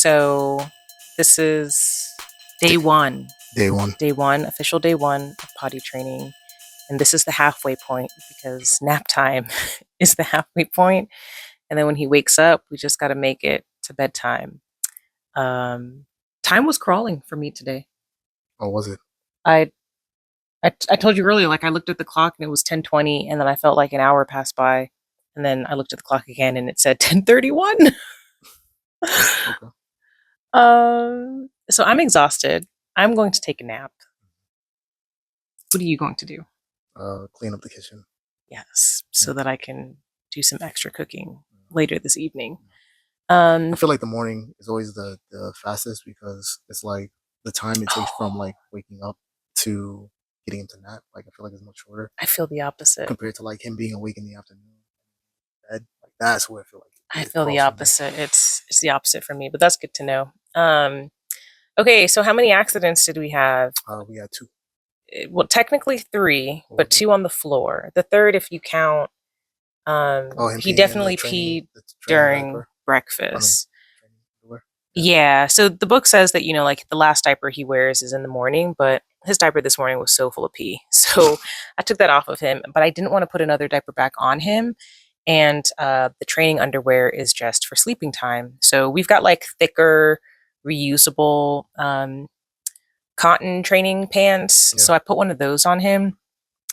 So this is day one, Day one. official day one of potty training. And this is the halfway point because nap time is the halfway point. And then when he wakes up, we just got to make it to bedtime. Um, Time was crawling for me today. Or was it? I, I told you earlier, like I looked at the clock and it was 10:20, and then I felt like an hour passed by, and then I looked at the clock again and it said 10:31. Okay. So I'm exhausted. I'm going to take a nap. What are you going to do? Clean up the kitchen. Yes, so that I can do some extra cooking later this evening. I feel like the morning is always the fastest because it's like the time it takes from like waking up to getting into nap. Like I feel like it's much shorter I feel the opposite. compared to like him being awake in the afternoon. Bed. Like that's where I feel like I it feel the crawls for me. opposite. It's the opposite for me, but that's good to know. Okay, so how many accidents did we have? We had two. Well, technically three, What was but it? two on the floor. The third, if you count, Him he peeing in the definitely training, peed the training during diaper. I mean, breakfast. training underwear. Yeah, so the book says that, like the last diaper he wears is in the morning, but his diaper this morning was so full of pee. So I took that off of him, but I didn't want to put another diaper back on him. And the training underwear is just for sleeping time. So we've got like thicker, reusable cotton training pants. Yeah. So I put one of those on him,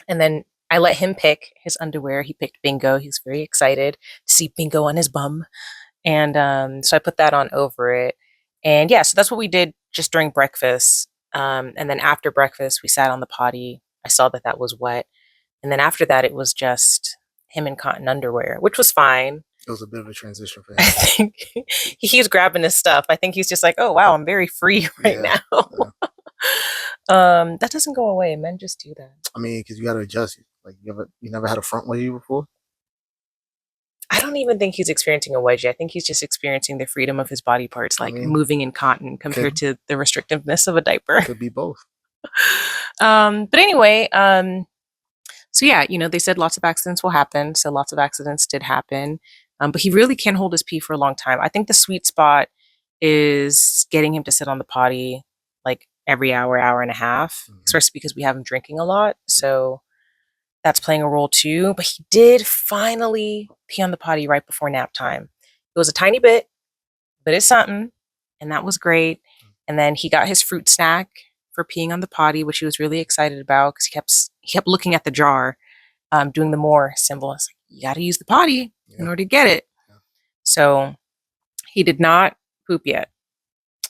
and then I let him pick his underwear. He picked Bingo. He was very excited to see Bingo on his bum. And so I put that on over it. And yeah, so that's what we did just during breakfast. And then after breakfast, we sat on the potty. I saw that that was wet. And then after that, it was just him in cotton underwear, which was fine. It was a bit of a transition for I him. think he's grabbing his stuff. I think he's just like, oh, wow, I'm very free right Yeah. now. Yeah. That doesn't go away. Men just do that. I mean, because you got to adjust. Like you never had a front wedgie before. I don't even think he's experiencing a wedgie. I think he's just experiencing the freedom of his body parts, I like mean, moving in cotton compared to the restrictiveness of a diaper. could be both. But anyway, so yeah, they said lots of accidents will happen. So lots of accidents did happen. But he really can hold his pee for a long time. I think the sweet spot is getting him to sit on the potty like every hour, hour and a half, especially because we have him drinking a lot. So that's playing a role too. But he did finally pee on the potty right before nap time. It was a tiny bit, but it's something. And that was great. And then he got his fruit snack for peeing on the potty, which he was really excited about because he kept looking at the jar, doing the more symbol. It's like, you got to use the potty in order to get it. Yeah. So he did not poop yet.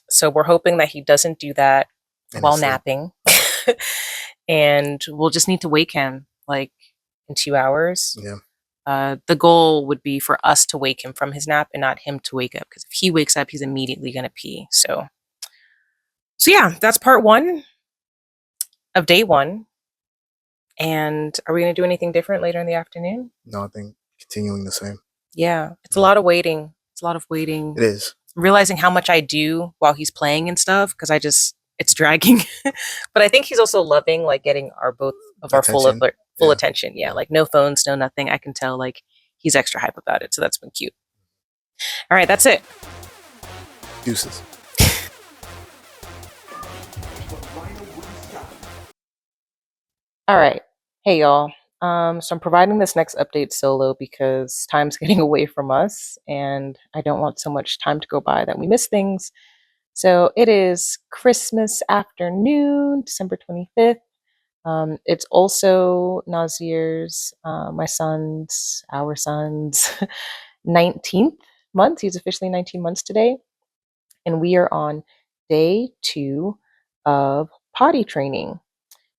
So we're hoping that he doesn't do that while napping. And we'll just need to wake him like in 2 hours. Yeah. The goal would be for us to wake him from his nap and not him to wake up, because if he wakes up, he's immediately going to pee. So yeah, that's part one of day one. And are we going to do anything different later in the afternoon? No, I think continuing the same. Yeah, it's a lot of waiting. It's a lot of waiting. It is. Realizing how much I do while he's playing and stuff, because it's dragging. But I think he's also loving like getting our full attention. Yeah, like no phones, no nothing. I can tell like he's extra hype about it. So that's been cute. All right, that's it. Deuces. All right. Hey, y'all. So I'm providing this next update solo because time's getting away from us and I don't want so much time to go by that we miss things. So it is Christmas afternoon, December 25th. It's also Nazir's, our son's 19th month. He's officially 19 months today. And we are on day 2 of potty training.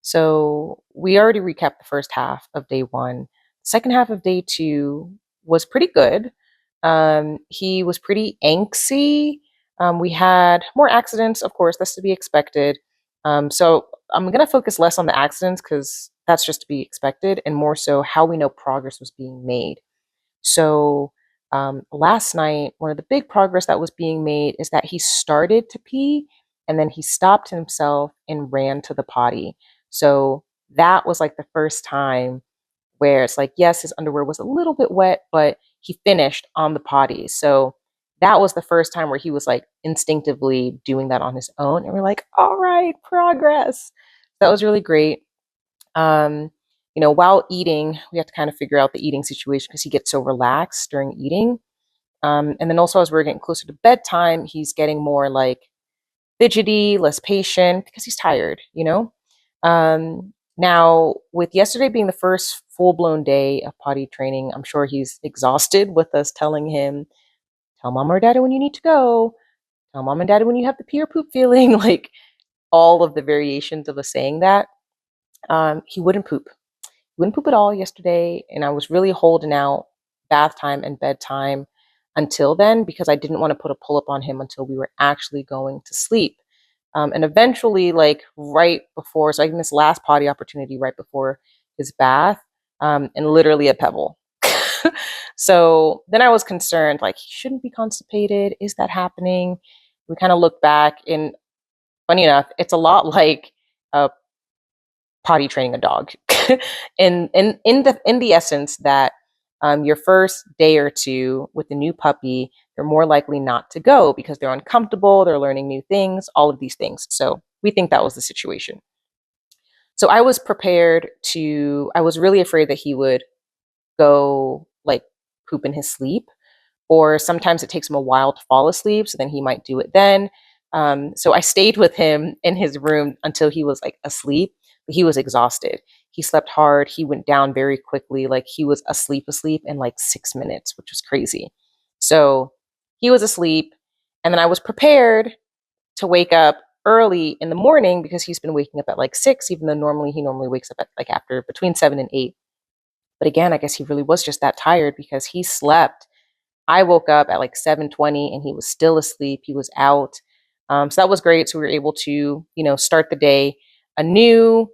So we already recapped the first half of day 1. The second half of day 2 was pretty good. He was pretty angsty. We had more accidents, of course, that's to be expected. So I'm going to focus less on the accidents because that's just to be expected, and more so how we know progress was being made. So last night, one of the big progress that was being made is that he started to pee and then he stopped himself and ran to the potty. So that was like the first time where it's like, yes, his underwear was a little bit wet, but he finished on the potty. So that was the first time where he was like instinctively doing that on his own. And we're like, all right, progress. That was really great. Um, while eating, we have to kind of figure out the eating situation because he gets so relaxed during eating. And then also as we're getting closer to bedtime, he's getting more like fidgety, less patient because he's tired. Now, with yesterday being the first full blown day of potty training, I'm sure he's exhausted with us telling him, tell mom or daddy when you need to go, tell mom and daddy when you have the pee or poop feeling, like all of the variations of us saying that. He wouldn't poop. He wouldn't poop at all yesterday. And I was really holding out bath time and bedtime until then because I didn't want to put a pull up on him until we were actually going to sleep. And eventually, like right before, so I missed last potty opportunity right before his bath, and literally a pebble. So then I was concerned, like, he shouldn't be constipated. Is that happening? We kind of look back, and funny enough, it's a lot like uh, potty training a dog, in the essence that your first day or two with a new puppy, they're more likely not to go because they're uncomfortable, they're learning new things, all of these things. So we think that was the situation. So I was prepared to. I was really afraid that he would go like poop in his sleep, or sometimes it takes him a while to fall asleep, so then he might do it then. So I stayed with him in his room until he was like asleep, but he was exhausted. He slept hard. He went down very quickly. Like he was asleep in like 6 minutes, which was crazy. So he was asleep, and then I was prepared to wake up early in the morning because he's been waking up at like 6, even though he normally wakes up at like after between 7 and 8. But again, I guess he really was just that tired because he slept. I woke up at like 7:20 and he was still asleep. He was out. So that was great. So we were able to, start the day anew,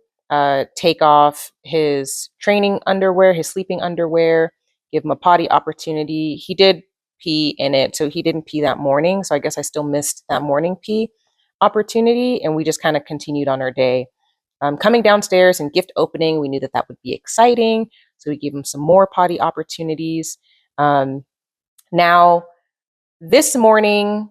take off his training underwear, his sleeping underwear, give him a potty opportunity. He did pee in it, so he didn't pee that morning. So I guess I still missed that morning pee opportunity. And we just kind of continued on our day. Coming downstairs and gift opening, we knew that that would be exciting. So we gave him some more potty opportunities. Um, Now, this morning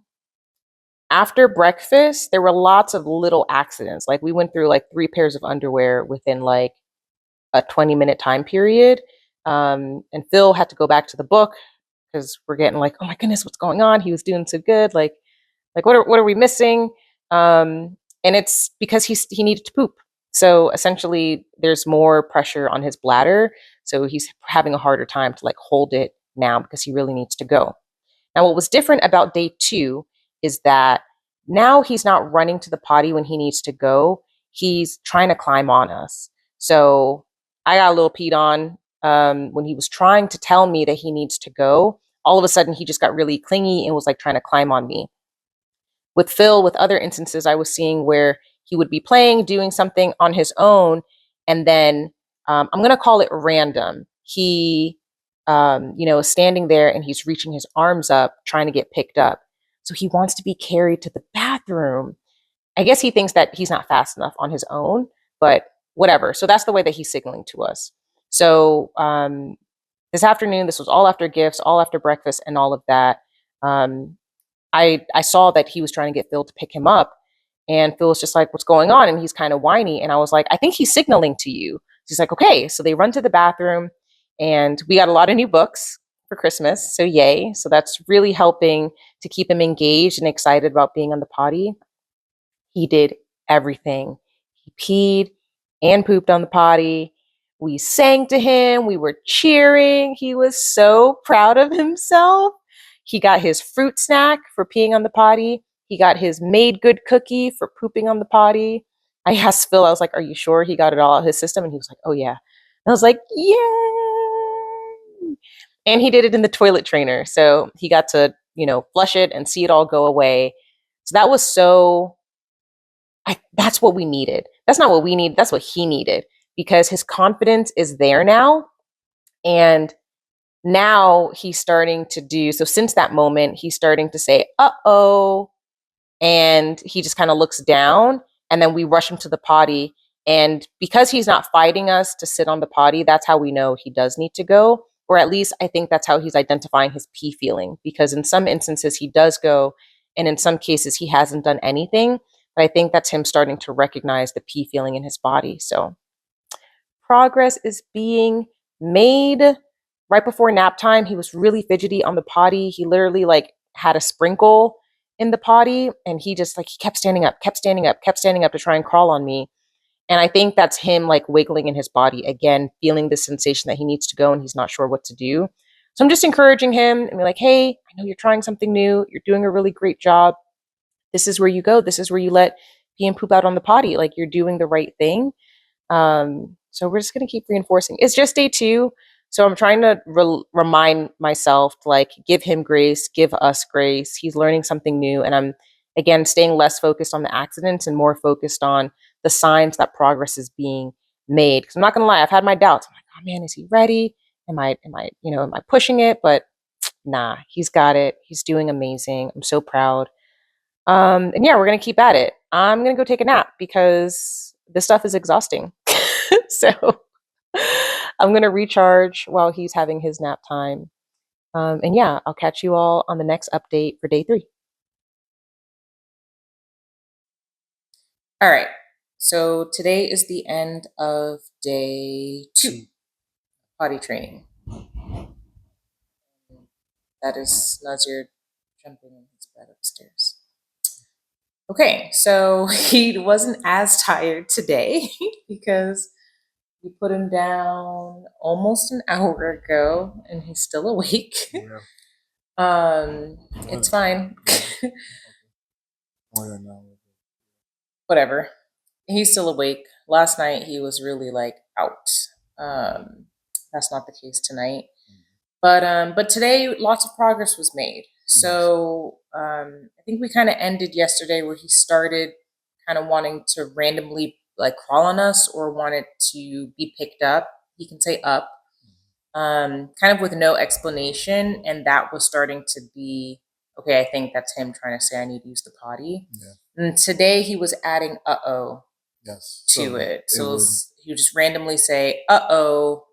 after breakfast, there were lots of little accidents. Like we went through like 3 pairs of underwear within like a 20-minute time period. And Phil had to go back to the book because we're getting like, oh my goodness, what's going on? He was doing so good. Like what are we missing? And it's because he needed to poop. So essentially, there's more pressure on his bladder. So he's having a harder time to like hold it now because he really needs to go. Now, what was different about day 2 is that now he's not running to the potty when he needs to go. He's trying to climb on us. So I got a little peed on when he was trying to tell me that he needs to go. All of a sudden, he just got really clingy and was like trying to climb on me. With Phil, with other instances, I was seeing where he would be playing, doing something on his own, and then I'm going to call it random. He, is standing there and he's reaching his arms up, trying to get picked up. So he wants to be carried to the bathroom. I guess he thinks that he's not fast enough on his own, but whatever. So that's the way that he's signaling to us. So this afternoon, this was all after gifts, all after breakfast, and all of that. Um, I saw that he was trying to get Phil to pick him up, and Phil was just like, "What's going on?" And he's kind of whiny, and I was like, "I think he's signaling to you." She's like, "Okay." So they run to the bathroom, and we got a lot of new books for Christmas, so yay! So that's really helping to keep him engaged and excited about being on the potty. He did everything. He peed and pooped on the potty. We sang to him. We were cheering. He was so proud of himself. He got his fruit snack for peeing on the potty. He got his made good cookie for pooping on the potty. I asked Phil, I was like, "Are you sure he got it all out of his system?" And he was like, "Oh, yeah." And I was like, "Yay!" And he did it in the toilet trainer. So he got to, flush it and see it all go away. So that was that's what we needed. That's not what we need. That's what he needed because his confidence is there now. And now he's starting to do so. Since that moment, he's starting to say, "Uh-oh." And he just kind of looks down. And then we rush him to the potty. And because he's not fighting us to sit on the potty, that's how we know he does need to go. or at least I think that's how he's identifying his pee feeling, because in some instances he does go, and in some cases he hasn't done anything. But I think that's him starting to recognize the pee feeling in his body. So progress is being made. Right before nap time, he was really fidgety on the potty. He literally like had a sprinkle in the potty, and he just like he kept standing up, kept standing up, kept standing up to try and crawl on me. And I think that's him like wiggling in his body again, feeling the sensation that he needs to go and he's not sure what to do. So I'm just encouraging him and be like, hey, I know you're trying something new. You're doing a really great job. This is where you go. This is where you let pee and poop out on the potty. Like you're doing the right thing. So we're just going to keep reinforcing. It's just day 2. So I'm trying to remind myself to like give him grace, give us grace. He's learning something new. And I'm, again, staying less focused on the accidents and more focused on the signs that progress is being made. Because I'm not going to lie, I've had my doubts. I'm like, oh man, is he ready? Am I pushing it? But nah, he's got it. He's doing amazing. I'm so proud. And yeah, we're gonna keep at it. I'm gonna go take a nap because this stuff is exhausting. So I'm gonna recharge while he's having his nap time. And yeah, I'll catch you all on the next update for day 3. All right. So today is the end of day 2, potty training. That is Nazir jumping in his bed upstairs. Okay, so he wasn't as tired today because we put him down almost an hour ago and he's still awake. Yeah. It's fine. More than that. Whatever. He's still awake. Last night he was really like out. That's not the case tonight. But today lots of progress was made. So I think we kind of ended yesterday where he started kind of wanting to randomly like crawl on us or wanted to be picked up. He can say up, kind of with no explanation, and that was starting to be okay. I think that's him trying to say I need to use the potty. Yeah. And today he was adding Yes. to it. So he would just randomly say uh-oh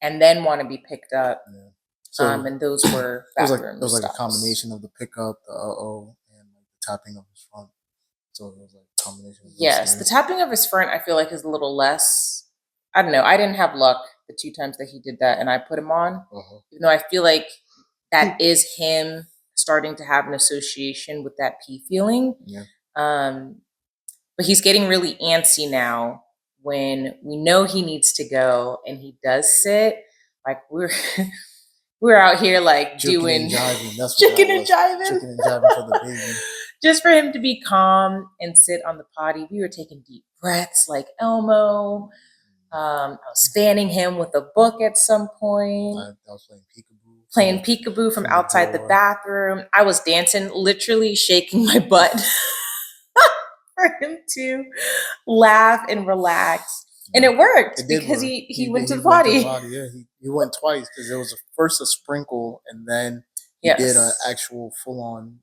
and then want to be picked up. Yeah. So and those were bathroom it was like stops. a combination of the pickup, the and like the tapping of his front. So it was like a combination of those Yes, three. the tapping of his front I feel like is a little less. I don't know. I didn't have luck the 2 times that he did that and I put him on. Even though I feel like that is him starting to have an association with that pee feeling. Yeah. But he's getting really antsy now when we know he needs to go and he does sit. Like we're out here like doing chicken and jiving for the baby. Just for him to be calm and sit on the potty. We were taking deep breaths like Elmo. I was fanning him with a book at some point. I was playing peekaboo from outside the bathroom. I was dancing, literally shaking my butt for him to laugh and relax. And it worked because he went to the potty. Yeah, he went twice because there was first a sprinkle and then he did an actual full-on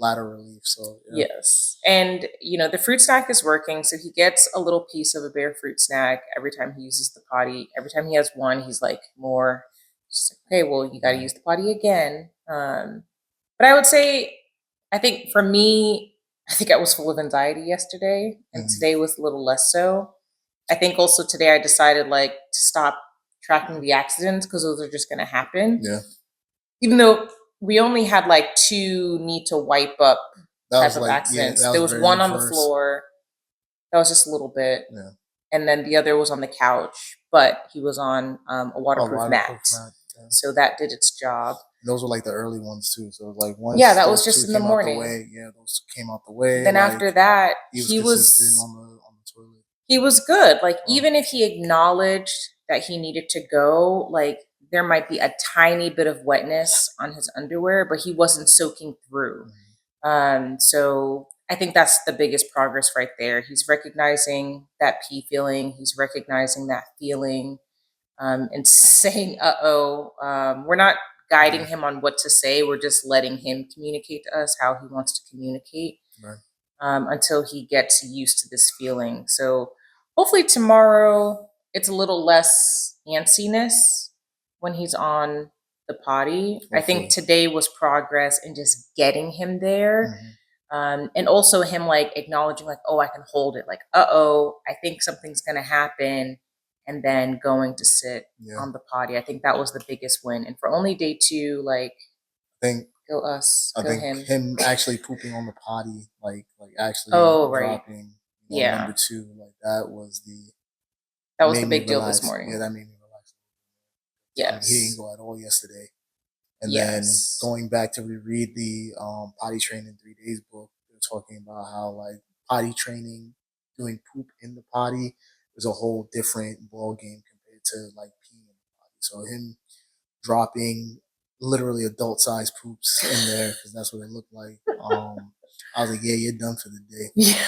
ladder relief. So yeah. Yes, and the fruit snack is working. So he gets a little piece of a bare fruit snack every time he uses the potty. Every time he has one, he's like more. Just like, okay, well, you got to use the potty again. But I would say, I think for me, I think I was full of anxiety yesterday, and today was a little less so. I think also today I decided like to stop tracking the accidents because those are just going to happen. Yeah. Even though we only had like 2 need to wipe up type of accidents. There was one on the floor. That was just a little bit. Yeah. And then the other was on the couch, but he was on a waterproof mat. Yeah. So that did its job. Those were like the early ones too. So it was like once that was just in the morning. Those came out the way. Then after that, he was on the toilet. He was good. Like even if he acknowledged that he needed to go, like there might be a tiny bit of wetness on his underwear, but he wasn't soaking through. So I think that's the biggest progress right there. He's recognizing that pee feeling. He's recognizing that feeling, and saying, uh-oh. We're not guiding him on what to say. We're just letting him communicate to us how he wants to communicate. Right. Until he gets used to this feeling. So hopefully tomorrow it's a little less antsiness when he's on the potty. I think Hopefully. today was progress in just getting him there. Hmm. And also him like acknowledging like, oh, I can hold it. Like, oh, I think something's gonna happen, and then going to sit Yeah. on the potty. I think that was the biggest win. And for only day two, like, I think go us, I go think him. him actually pooping on the potty, like actually Oh, right. dropping, number Yeah, two, like that was the that it was the made me big deal this relax. Yeah, morning. that made me relax. I mean, he didn't Yes, go at all yesterday. And then yes. going back to reread the potty training in 3 days book, they're talking about how like potty training, doing poop in the potty is a whole different ball game compared to like peeing in the potty. So him dropping literally adult sized poops in there because that's what it looked like. I was like, yeah, you're done for the day. Yeah.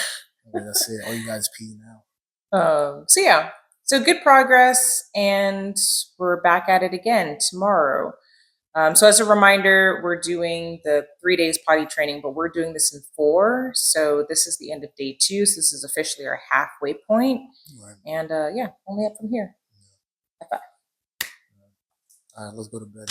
Okay, that's it. All you guys pee now. So yeah, so good progress, and we're back at it again tomorrow. So as a reminder, we're doing the 3 days potty training, but we're doing this in four. So this is the end of day two. So this is officially our halfway point. Right. And yeah, only up from here. High five. All right, let's go to bed.